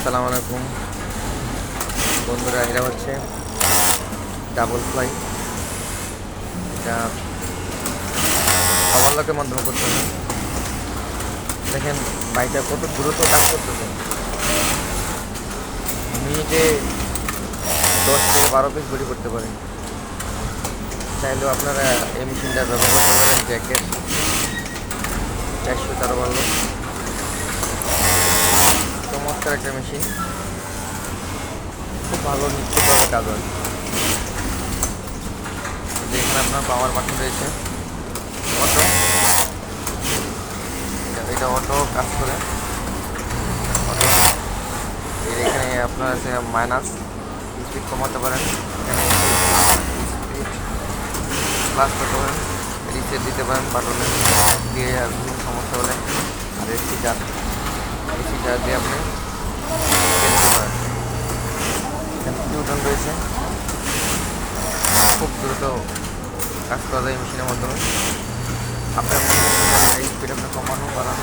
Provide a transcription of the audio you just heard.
আসসালামু আলাইকুম বন্ধুরা, এটা হচ্ছে ডাবল ফ্লাই। এটা ওভারলকের মাধ্যমে করতে হবে। দেখেন বাইকটা কত দ্রুত কাজ করতেছে। মিনিটে 10 থেকে 12 পিস বডি করতে পারে। চাইলেও আপনারা এই মেশিনটা ব্যবহার করতে পারেন। জ্যাকেট 413 চমৎকার একটা মেশিন, খুব ভালো নিশ্চিতভাবে কাজ হয়। এখানে আপনার পাওয়ার বাটন রয়েছে, অটো, এটা অটো কাজ করে। অটো এখানে আপনার আছে মাইনাস, স্পিড কমাতে পারেন। এখানে স্পিড প্লাস করতে পারেন, রিসেট দিতে পারেন বাটনে দিয়ে, আর কোনো সমস্যা হলে। আর এসি চার্জ দিয়ে আপনি দিতে পারেন। এখানে নিউটন রয়েছে, খুব দ্রুত কাজ করা যায় এই মেশিনের মাধ্যমে। আপনার স্পিড আপনি কমানো বাড়ানো